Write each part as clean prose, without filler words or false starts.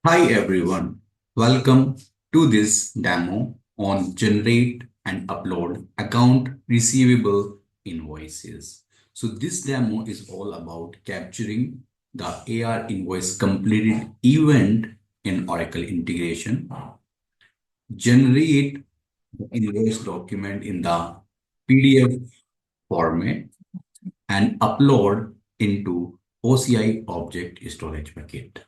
Hi everyone, welcome to this demo on generate and upload account receivable invoices. So this demo is all about capturing the AR invoice completed event in Oracle integration, generate the invoice document in the PDF format and upload into OCI object storage bucket.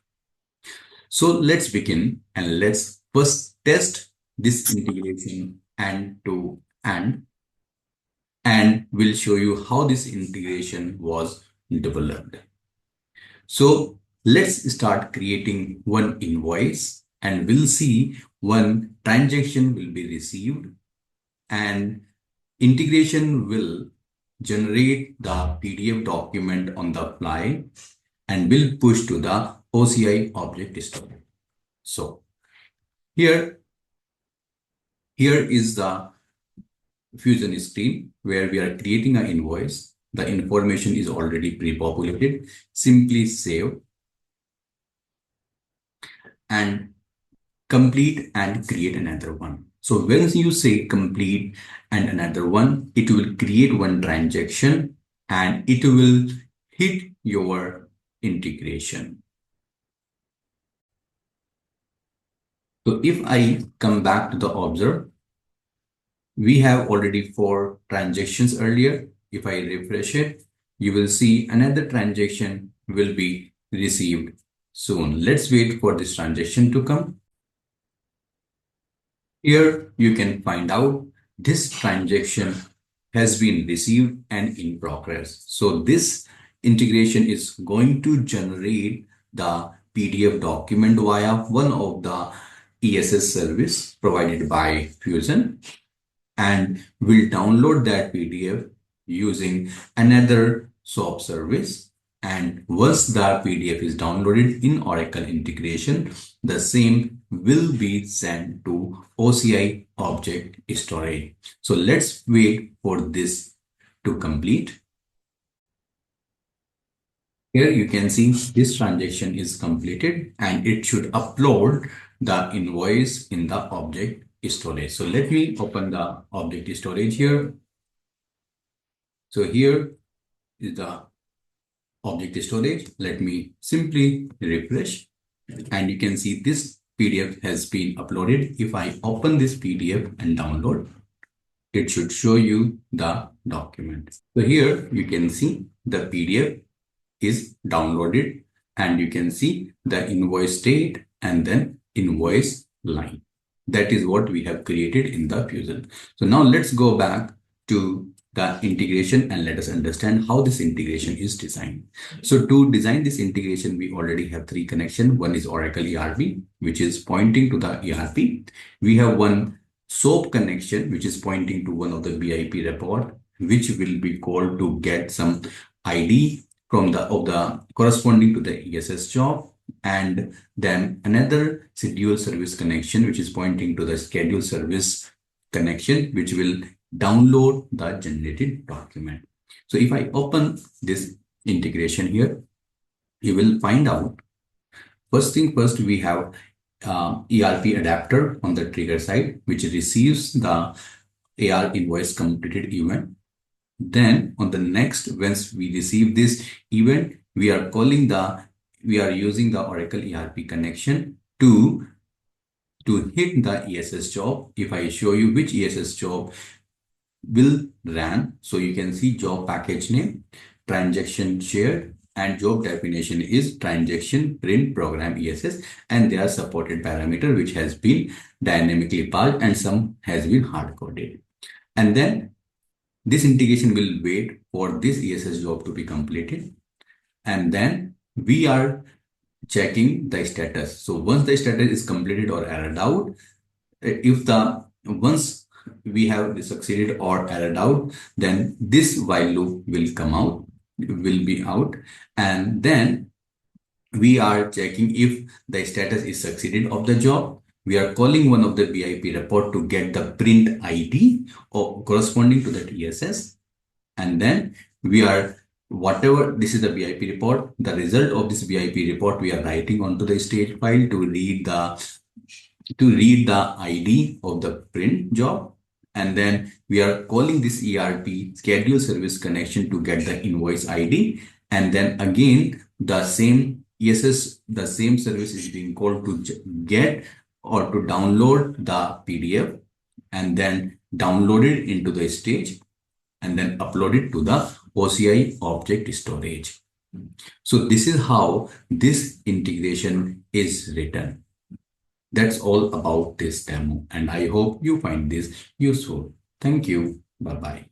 So let's begin and let's first test this integration end to end, and we'll show you how this integration was developed. So let's start creating one invoice and we'll see one transaction will be received and integration will generate the PDF document on the fly and will push to the OCI object storage. So here is the Fusion screen where we are creating an invoice. The information is already pre-populated. Simply save and complete and create another one. So once you say complete and another one, it will create one transaction and it will hit your integration. So if I come back to the observe, we have already 4 transactions earlier. If I refresh it, you will see another transaction will be received soon. Let's wait for this transaction to come. Here you can find out this transaction has been received and in progress. So this integration is going to generate the PDF document via one of the ESS service provided by Fusion, and we'll download that PDF using another SOAP service. And once the PDF is downloaded in Oracle integration, the same will be sent to OCI object storage. So let's wait for this to complete. Here you can see this transaction is completed and it should upload the invoice in the object storage. So let me open the object storage here. So here is the object storage. Let me simply refresh and you can see this PDF has been uploaded. If I open this PDF and download, it should show you the document. So here you can see the PDF is downloaded and you can see the invoice date and then invoice line. That is what we have created in the Fusion. So now let's go back to the integration and let us understand how this integration is designed. So to design this integration, we already have 3 connections. One is Oracle ERP, which is pointing to the ERP. We have one SOAP connection, which is pointing to one of the BIP report, which will be called to get some ID from the corresponding to the ESS job, and then another schedule service connection which is pointing to the schedule service connection which will download the generated document. So if I open this integration here, you will find out first thing first we have ERP adapter on the trigger side which receives the AR invoice completed event. Then on the next, once we receive this event, we are using the Oracle ERP connection to hit the ESS job. If I show you which ESS job will run, so you can see job package name, transaction shared, and job definition is transaction print program ESS, and there are supported parameter which has been dynamically passed and some has been hard coded. And then this integration will wait for this ESS job to be completed. And then we are checking the status. So once the status is completed or errored out, once we have succeeded or errored out, then this while loop will be out. And then we are checking if the status is succeeded of the job. We are calling one of the BIP report to get the print ID corresponding to that ESS. And then we are whatever, this is the VIP report. The result of this VIP report we are writing onto the stage file to read the ID of the print job. And then we are calling this ERP schedule service connection to get the invoice ID. And then again, the same ESS, the same service is being called to get or to download the PDF and then download it into the stage and then upload it to the OCI object storage. So this is how this integration is written. That's all about this demo, and I hope you find this useful. Thank you. Bye-bye.